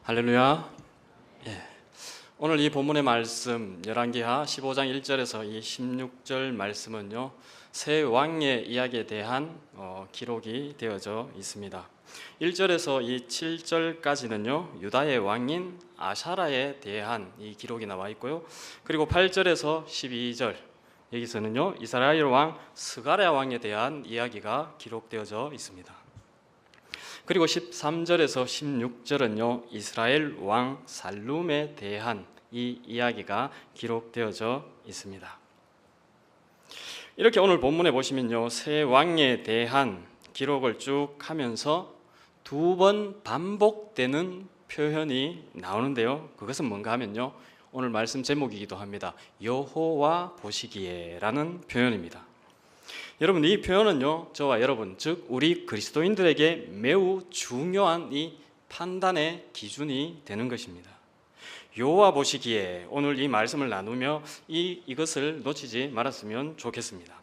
할렐루야. 예. 오늘 이 본문의 말씀 열왕기하 15장 1절에서 이 16절 말씀은요, 세 왕의 이야기에 대한 기록이 되어져 있습니다. 1절에서 이 7절까지는요, 유다의 왕인 아샤라에 대한 이 기록이 나와 있고요. 그리고 8절에서 12절 여기서는요, 이스라엘 왕 스가랴 왕에 대한 이야기가 기록되어져 있습니다. 그리고 13절에서 16절은요, 이스라엘 왕 살룸에 대한 이 이야기가 기록되어져 있습니다. 이렇게 오늘 본문에 보시면요, 세 왕에 대한 기록을 쭉 하면서 두 번 반복되는 표현이 나오는데요, 그것은 뭔가 하면요, 오늘 말씀 제목이기도 합니다. 여호와 보시기에 라는 표현입니다. 여러분, 이 표현은요, 저와 여러분, 즉 우리 그리스도인들에게 매우 중요한 이 판단의 기준이 되는 것입니다. 여호와 보시기에 오늘 이 말씀을 나누며 이것을 놓치지 말았으면 좋겠습니다.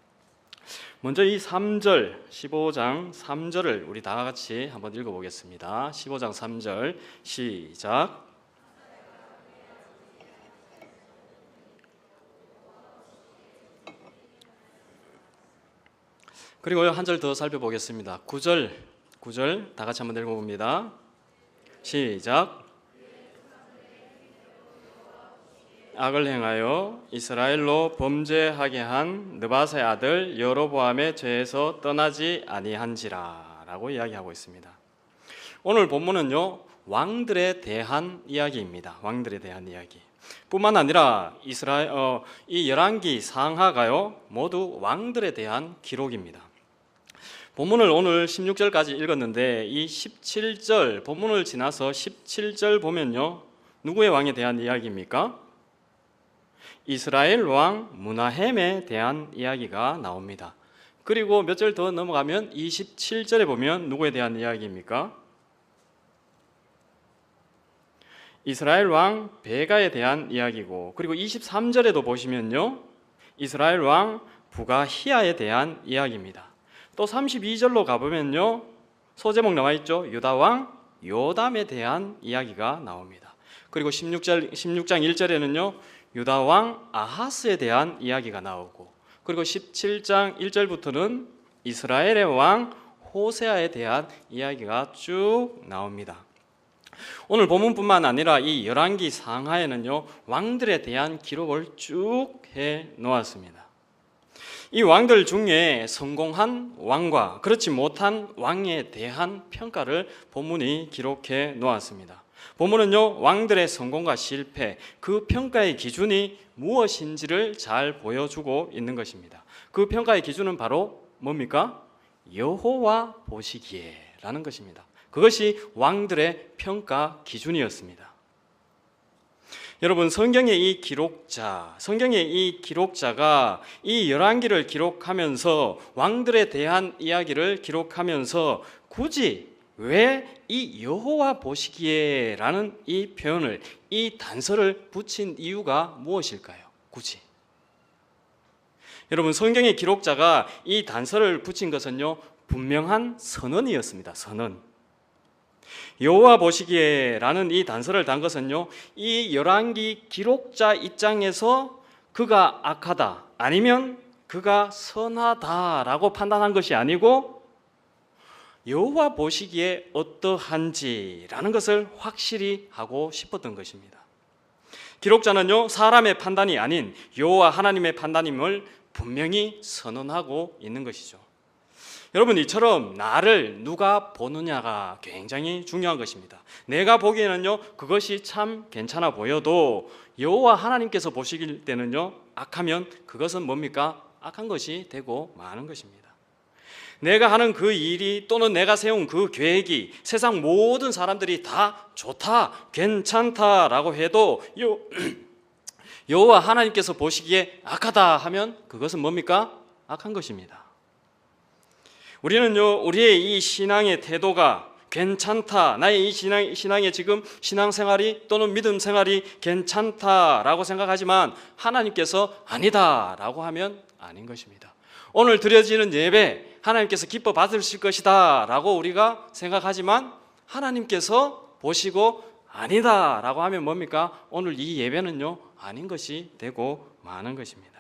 먼저 이 3절, 15장 3절을 우리 다 같이 한번 읽어보겠습니다. 15장 3절 시작. 그리고 한 절 더 살펴보겠습니다. 9절 다 같이 한번 읽어봅니다. 시작. 악을 행하여 이스라엘로 범죄하게 한 느바세 아들 여로보암의 죄에서 떠나지 아니한지라 라고 이야기하고 있습니다. 오늘 본문은요, 왕들에 대한 이야기입니다. 왕들에 대한 이야기 뿐만 아니라 이 열왕기 상하가요, 모두 왕들에 대한 기록입니다. 본문을 오늘 16절까지 읽었는데 이 17절, 본문을 지나서 17절 보면요, 누구의 왕에 대한 이야기입니까? 이스라엘 왕 므나헴에 대한 이야기가 나옵니다. 그리고 몇 절 더 넘어가면 27절에 보면 누구에 대한 이야기입니까? 이스라엘 왕 베가에 대한 이야기고, 그리고 23절에도 보시면요, 이스라엘 왕 부가히야에 대한 이야기입니다. 또 32절로 가보면요, 소제목 나와 있죠. 유다 왕 요담에 대한 이야기가 나옵니다. 그리고 16장 1절에는요, 유다 왕 아하스에 대한 이야기가 나오고, 그리고 17장 1절부터는 이스라엘의 왕 호세아에 대한 이야기가 쭉 나옵니다. 오늘 본문뿐만 아니라 이 열왕기 상하에는요, 왕들에 대한 기록을 쭉 해 놓았습니다. 이 왕들 중에 성공한 왕과 그렇지 못한 왕에 대한 평가를 본문이 기록해 놓았습니다. 본문은요, 왕들의 성공과 실패, 그 평가의 기준이 무엇인지를 잘 보여주고 있는 것입니다. 그 평가의 기준은 바로 뭡니까? 여호와 보시기에 라는 것입니다. 그것이 왕들의 평가 기준이었습니다. 여러분, 성경의 이 기록자가 이 열왕기를 기록하면서 왕들에 대한 이야기를 기록하면서 굳이 왜 이 여호와 보시기에 라는 이 표현을, 이 단서를 붙인 이유가 무엇일까요? 굳이 여러분, 성경의 기록자가 이 단서를 붙인 것은요, 분명한 선언이었습니다. 선언. 여호와 보시기에 라는 이 단서를 단 것은요, 이 열왕기 기록자 입장에서 그가 악하다 아니면 그가 선하다라고 판단한 것이 아니고 여호와 보시기에 어떠한지라는 것을 확실히 하고 싶었던 것입니다. 기록자는요, 사람의 판단이 아닌 여호와 하나님의 판단임을 분명히 선언하고 있는 것이죠. 여러분, 이처럼 나를 누가 보느냐가 굉장히 중요한 것입니다. 내가 보기에는요, 그것이 참 괜찮아 보여도 여호와 하나님께서 보시길 때는요, 악하면 그것은 뭡니까? 악한 것이 되고 마는 것입니다. 내가 하는 그 일이 또는 내가 세운 그 계획이 세상 모든 사람들이 다 좋다, 괜찮다라고 해도 여호와 하나님께서 보시기에 악하다 하면 그것은 뭡니까? 악한 것입니다. 우리는요, 우리의 이 신앙의 태도가 괜찮다, 나의 이 신앙의 지금 신앙생활이 또는 믿음 생활이 괜찮다라고 생각하지만 하나님께서 아니다라고 하면 아닌 것입니다. 오늘 드려지는 예배 하나님께서 기뻐 받으실 것이다 라고 우리가 생각하지만 하나님께서 보시고 아니다라고 하면 뭡니까? 오늘 이 예배는요 아닌 것이 되고 마는 것입니다.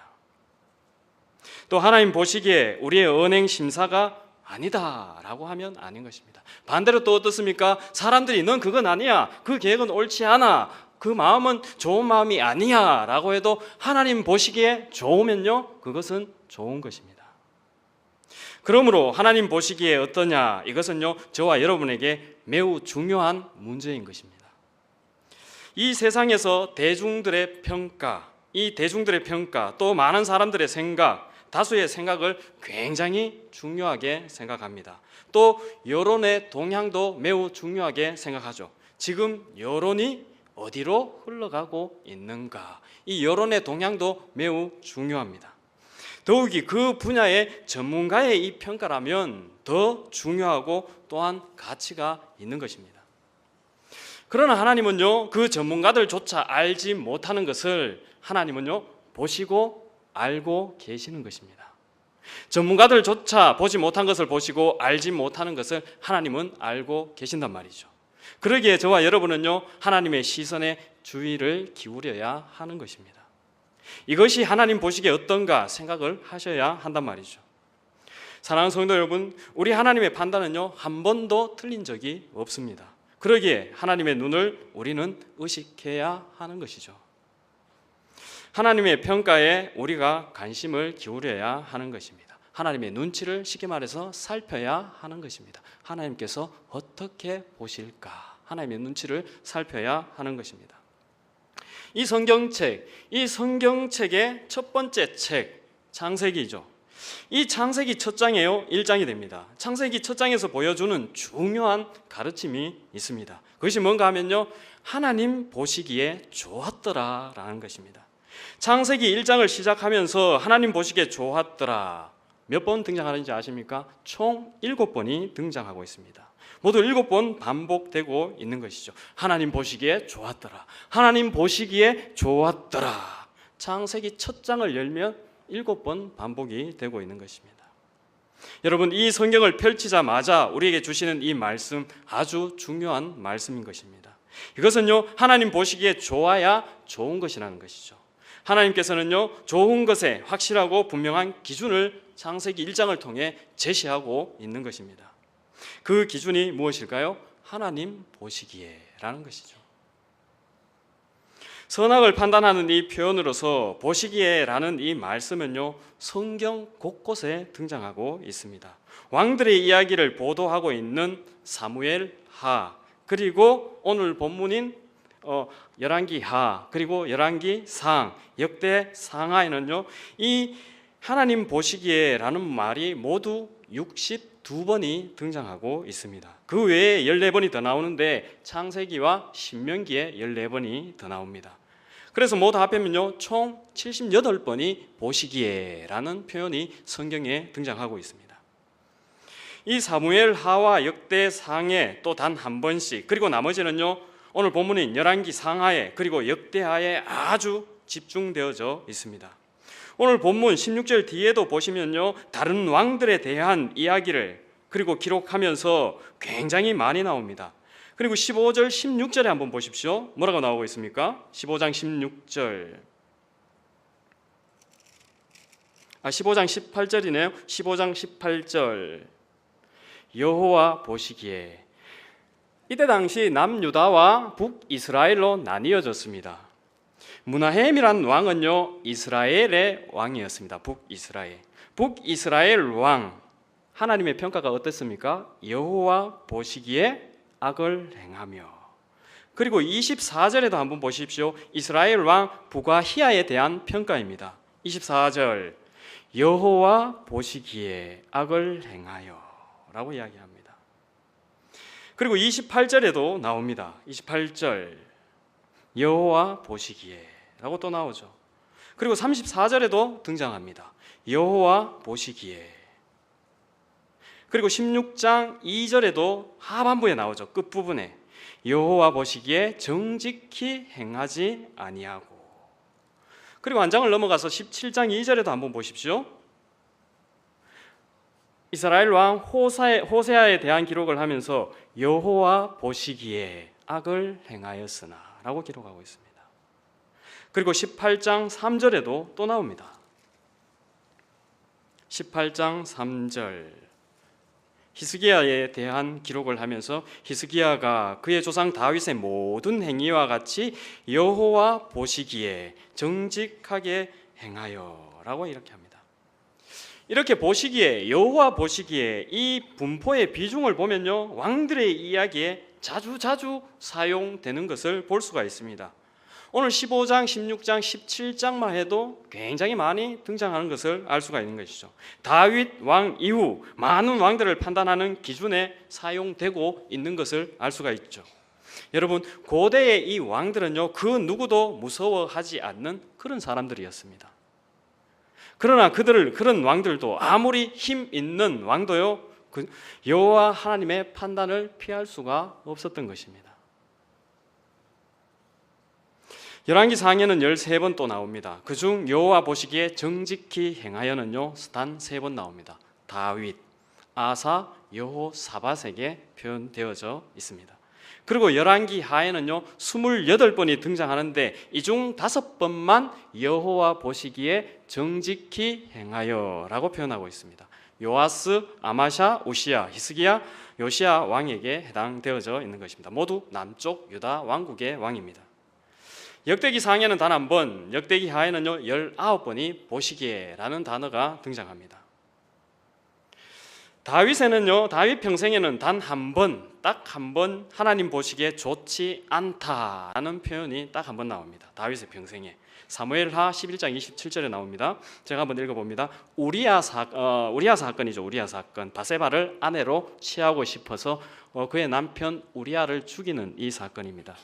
또 하나님 보시기에 우리의 언행 심사가 아니다라고 하면 아닌 것입니다. 반대로 또 어떻습니까? 사람들이 넌 그건 아니야, 그 계획은 옳지 않아, 그 마음은 좋은 마음이 아니야 라고 해도 하나님 보시기에 좋으면요 그것은 좋은 것입니다. 그러므로 하나님 보시기에 어떠냐, 이것은요 저와 여러분에게 매우 중요한 문제인 것입니다. 이 세상에서 대중들의 평가, 이 대중들의 평가, 또 많은 사람들의 생각, 다수의 생각을 굉장히 중요하게 생각합니다. 또 여론의 동향도 매우 중요하게 생각하죠. 지금 여론이 어디로 흘러가고 있는가, 이 여론의 동향도 매우 중요합니다. 더욱이 그 분야의 전문가의 이 평가라면 더 중요하고 또한 가치가 있는 것입니다. 그러나 하나님은요 그 전문가들조차 알지 못하는 것을 하나님은요 보시고 알고 계시는 것입니다. 전문가들조차 보지 못한 것을 보시고 알지 못하는 것을 하나님은 알고 계신단 말이죠. 그러기에 저와 여러분은요 하나님의 시선에 주의를 기울여야 하는 것입니다. 이것이 하나님 보시기에 어떤가 생각을 하셔야 한단 말이죠. 사랑하는 성도 여러분, 우리 하나님의 판단은요 한 번도 틀린 적이 없습니다. 그러기에 하나님의 눈을 우리는 의식해야 하는 것이죠. 하나님의 평가에 우리가 관심을 기울여야 하는 것입니다. 하나님의 눈치를 쉽게 말해서 살펴야 하는 것입니다. 하나님께서 어떻게 보실까? 하나님의 눈치를 살펴야 하는 것입니다. 이 성경책의 첫 번째 책, 창세기죠. 이 창세기 첫 장에요 1장이 됩니다. 창세기 첫 장에서 보여주는 중요한 가르침이 있습니다. 그것이 뭔가 하면요 하나님 보시기에 좋았더라 라는 것입니다. 창세기 1장을 시작하면서 하나님 보시기에 좋았더라 몇 번 등장하는지 아십니까? 총 7번이 등장하고 있습니다. 모두 7번 반복되고 있는 것이죠. 하나님 보시기에 좋았더라, 하나님 보시기에 좋았더라. 창세기 첫 장을 열면 7번 반복이 되고 있는 것입니다. 여러분, 이 성경을 펼치자마자 우리에게 주시는 이 말씀 아주 중요한 말씀인 것입니다. 이것은요 하나님 보시기에 좋아야 좋은 것이라는 것이죠. 하나님께서는요 좋은 것에 확실하고 분명한 기준을 창세기 1장을 통해 제시하고 있는 것입니다. 그 기준이 무엇일까요? 하나님 보시기에 라는 것이죠. 선악을 판단하는 이 표현으로서 보시기에 라는 이 말씀은요 성경 곳곳에 등장하고 있습니다. 왕들의 이야기를 보도하고 있는 사무엘하, 그리고 오늘 본문인 열왕기하, 그리고 열왕기상, 역대상하에는요 이 하나님 보시기에 라는 말이 모두 62번이 등장하고 있습니다. 그 외에 14번이 더 나오는데 창세기와 신명기에 14번이 더 나옵니다. 그래서 모두 합하면요 총 78번이 보시기에 라는 표현이 성경에 등장하고 있습니다. 이 사무엘하와 역대상에 또 단 한 번씩, 그리고 나머지는요 오늘 본문인 열왕기 상하에 그리고 역대하에 아주 집중되어져 있습니다. 오늘 본문 16절 뒤에도 보시면요 다른 왕들에 대한 이야기를 그리고 기록하면서 굉장히 많이 나옵니다. 그리고 15절 16절에 한번 보십시오. 뭐라고 나오고 있습니까? 15장 16절 15장 18절이네요. 15장 18절 여호와 보시기에, 이때 당시 남유다와 북이스라엘로 나뉘어졌습니다. 므나헴이란 왕은요 이스라엘의 왕이었습니다. 북이스라엘 왕, 하나님의 평가가 어땠습니까? 여호와 보시기에 악을 행하며. 그리고 24절에도 한번 보십시오. 이스라엘 왕 부가히야에 대한 평가입니다. 24절 여호와 보시기에 악을 행하여 라고 이야기합니다. 그리고 28절에도 나옵니다. 28절 여호와 보시기에 라고 또 나오죠. 그리고 34절에도 등장합니다. 여호와 보시기에. 그리고 16장 2절에도 하반부에 나오죠. 끝부분에 여호와 보시기에 정직히 행하지 아니하고. 그리고 한 장을 넘어가서 17장 2절에도 한번 보십시오. 이스라엘 왕 호세아에 대한 기록을 하면서 여호와 보시기에 악을 행하였으나 라고 기록하고 있습니다. 그리고 18장 3절에도 또 나옵니다. 18장 3절 히스기야에 대한 기록을 하면서 히스기야가 그의 조상 다윗의 모든 행위와 같이 여호와 보시기에 정직하게 행하여 라고 이렇게 합니다. 이렇게 보시기에, 여호와 보시기에 이 분포의 비중을 보면요, 왕들의 이야기에 자주 사용되는 것을 볼 수가 있습니다. 오늘 15장, 16장, 17장만 해도 굉장히 많이 등장하는 것을 알 수가 있는 것이죠. 다윗 왕 이후 많은 왕들을 판단하는 기준에 사용되고 있는 것을 알 수가 있죠. 여러분, 고대의 이 왕들은요, 그 누구도 무서워하지 않는 그런 사람들이었습니다. 그러나 그런 왕들도 아무리 힘 있는 왕도요, 여호와 하나님의 판단을 피할 수가 없었던 것입니다. 열왕기 4장에는 13번 또 나옵니다. 그중 여호와 보시기에 정직히 행하여는요, 단 3번 나옵니다. 다윗, 아사, 여호사밧에게 표현되어져 있습니다. 그리고 열왕기 하에는요 28번이 등장하는데 이 중 5번만 여호와 보시기에 정직히 행하여 라고 표현하고 있습니다. 요아스, 아마샤, 우시야, 히스기야, 요시야 왕에게 해당되어져 있는 것입니다. 모두 남쪽 유다 왕국의 왕입니다. 역대기 상에는 단 한 번, 역대기 하에는요 19번이 보시기에라는 단어가 등장합니다. 다윗에는요, 다윗 평생에는 단 한 번, 딱 한 번 하나님 보시기에 좋지 않다라는 표현이 딱 한 번 나옵니다. 다윗의 평생에 사무엘하 11장 27절에 나옵니다. 제가 한번 읽어봅니다. 우리야 사건이죠. 우리야 사건. 바세바를 아내로 취하고 싶어서 그의 남편 우리야를 죽이는 이 사건입니다.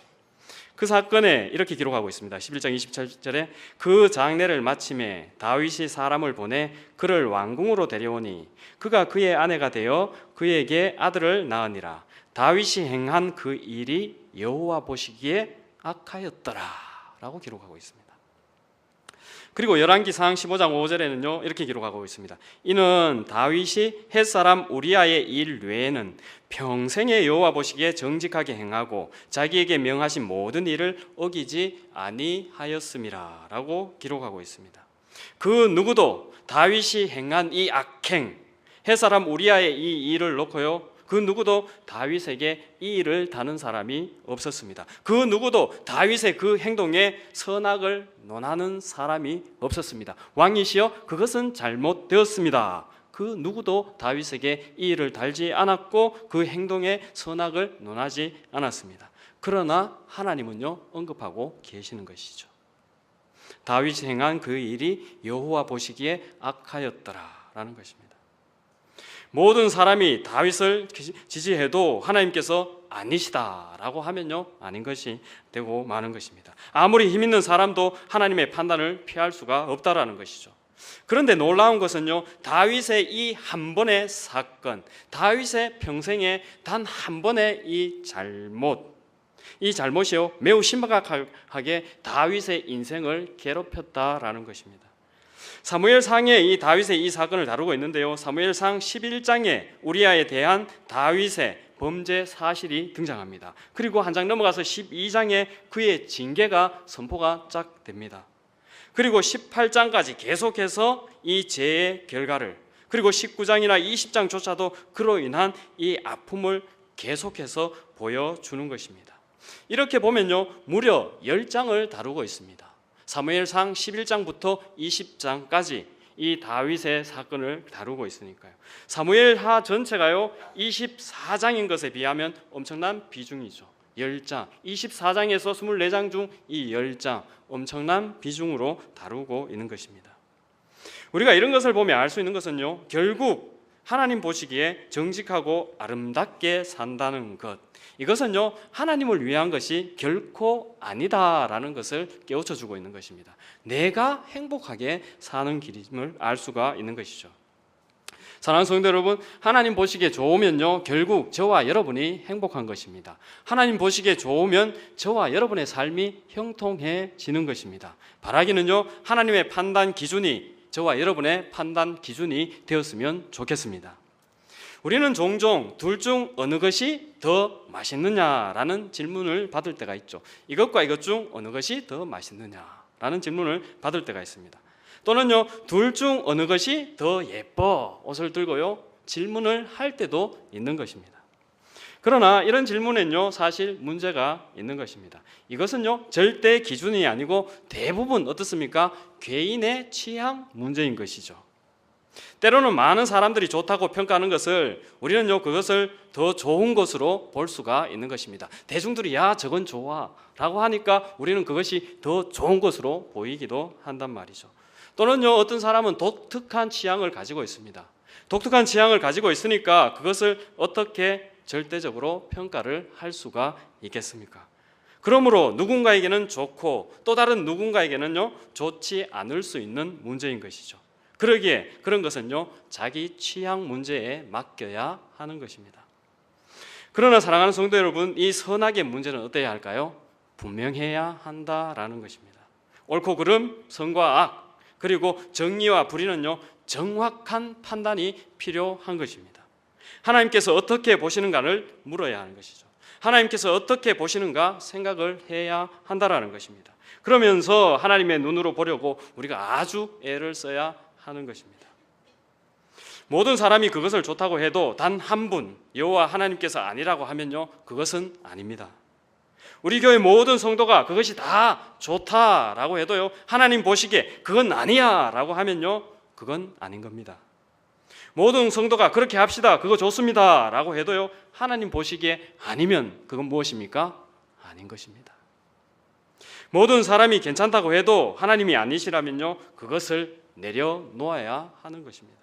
그 사건에 이렇게 기록하고 있습니다. 11장 27절에 그 장례를 마침에 다윗이 사람을 보내 그를 왕궁으로 데려오니 그가 그의 아내가 되어 그에게 아들을 낳으니라. 다윗이 행한 그 일이 여호와 보시기에 악하였더라 라고 기록하고 있습니다. 그리고 열왕기상 15장 5절에는요 이렇게 기록하고 있습니다. 이는 다윗이 헷사람 우리아의 일 외에는 평생에 여호와 보시기에 정직하게 행하고 자기에게 명하신 모든 일을 어기지 아니하였음이라 라고 기록하고 있습니다. 그 누구도 다윗이 행한 이 악행, 헷사람 우리아의 이 일을 놓고요 그 누구도 다윗에게 이 일을 다는 사람이 없었습니다. 그 누구도 다윗의 그 행동에 선악을 논하는 사람이 없었습니다. 왕이시여 그것은 잘못되었습니다. 그 누구도 다윗에게 이 일을 달지 않았고 그 행동에 선악을 논하지 않았습니다. 그러나 하나님은요 언급하고 계시는 것이죠. 다윗이 행한 그 일이 여호와 보시기에 악하였더라라는 것입니다. 모든 사람이 다윗을 지지해도 하나님께서 아니시다라고 하면요 아닌 것이 되고 마는 것입니다. 아무리 힘 있는 사람도 하나님의 판단을 피할 수가 없다라는 것이죠. 그런데 놀라운 것은요 다윗의 이 한 번의 사건, 다윗의 평생에 단 한 번의 이 잘못이요 매우 심각하게 다윗의 인생을 괴롭혔다라는 것입니다. 사무엘상에 이 다윗의 이 사건을 다루고 있는데요 사무엘상 11장에 우리아에 대한 다윗의 범죄 사실이 등장합니다. 그리고 한 장 넘어가서 12장에 그의 징계가 선포가 쫙 됩니다. 그리고 18장까지 계속해서 이 죄의 결과를, 그리고 19장이나 20장조차도 그로 인한 이 아픔을 계속해서 보여주는 것입니다. 이렇게 보면요 무려 10장을 다루고 있습니다. 사무엘상 11장부터 20장까지 이 다윗의 사건을 다루고 있으니까요. 사무엘하 전체가요 24장인 것에 비하면 엄청난 비중이죠. 10장, 24장에서 24장 중 이 10장 엄청난 비중으로 다루고 있는 것입니다. 우리가 이런 것을 보면 알 수 있는 것은요 결국 하나님 보시기에 정직하고 아름답게 산다는 것, 이것은요 하나님을 위한 것이 결코 아니다라는 것을 깨우쳐주고 있는 것입니다. 내가 행복하게 사는 길임을 알 수가 있는 것이죠. 사랑하는 성도 여러분, 하나님 보시기에 좋으면요 결국 저와 여러분이 행복한 것입니다. 하나님 보시기에 좋으면 저와 여러분의 삶이 형통해지는 것입니다. 바라기는요 하나님의 판단 기준이 저와 여러분의 판단 기준이 되었으면 좋겠습니다. 우리는 종종 둘 중 어느 것이 더 맛있느냐라는 질문을 받을 때가 있죠. 이것과 이것 중 어느 것이 더 맛있느냐라는 질문을 받을 때가 있습니다. 또는요, 둘 중 어느 것이 더 예뻐 옷을 들고요 질문을 할 때도 있는 것입니다. 그러나 이런 질문에는요 사실 문제가 있는 것입니다. 이것은요 절대 기준이 아니고 대부분 어떻습니까? 개인의 취향 문제인 것이죠. 때로는 많은 사람들이 좋다고 평가하는 것을 우리는요 그것을 더 좋은 것으로 볼 수가 있는 것입니다. 대중들이 야 저건 좋아 라고 하니까 우리는 그것이 더 좋은 것으로 보이기도 한단 말이죠. 또는요 어떤 사람은 독특한 취향을 가지고 있습니다. 독특한 취향을 가지고 있으니까 그것을 어떻게 절대적으로 평가를 할 수가 있겠습니까? 그러므로 누군가에게는 좋고 또 다른 누군가에게는요 좋지 않을 수 있는 문제인 것이죠. 그러기에 그런 것은요 자기 취향 문제에 맡겨야 하는 것입니다. 그러나 사랑하는 성도 여러분, 이 선악의 문제는 어때야 할까요? 분명해야 한다라는 것입니다. 옳고 그름, 선과 악, 그리고 정의와 불의는요 정확한 판단이 필요한 것입니다. 하나님께서 어떻게 보시는가를 물어야 하는 것이죠. 하나님께서 어떻게 보시는가 생각을 해야 한다라는 것입니다. 그러면서 하나님의 눈으로 보려고 우리가 아주 애를 써야 하는 것입니다. 모든 사람이 그것을 좋다고 해도 단 한 분, 여호와 하나님께서 아니라고 하면요 그것은 아닙니다. 우리 교회 모든 성도가 그것이 다 좋다라고 해도요 하나님 보시기에 그건 아니야 라고 하면요 그건 아닌 겁니다. 모든 성도가 그렇게 합시다 그거 좋습니다 라고 해도요 하나님 보시기에 아니면 그건 무엇입니까? 아닌 것입니다. 모든 사람이 괜찮다고 해도 하나님이 아니시라면요 그것을 내려놓아야 하는 것입니다.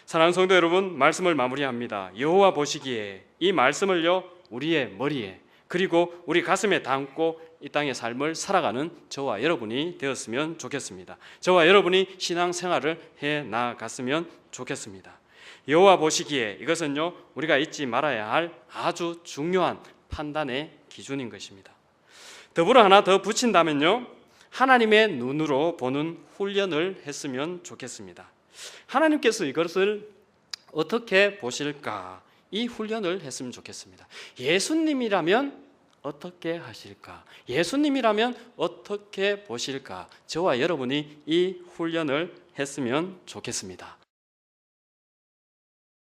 사랑하는 성도 여러분, 말씀을 마무리합니다. 여호와 보시기에 이 말씀을요 우리의 머리에 그리고 우리 가슴에 담고 이 땅의 삶을 살아가는 저와 여러분이 되었으면 좋겠습니다. 저와 여러분이 신앙생활을 해나갔으면 좋겠습니다. 여호와 보시기에 이것은요 우리가 잊지 말아야 할 아주 중요한 판단의 기준인 것입니다. 더불어 하나 더 붙인다면요 하나님의 눈으로 보는 훈련을 했으면 좋겠습니다. 하나님께서 이것을 어떻게 보실까? 이 훈련을 했으면 좋겠습니다. 예수님이라면 어떻게 하실까? 예수님이라면 어떻게 보실까? 저와 여러분이 이 훈련을 했으면 좋겠습니다.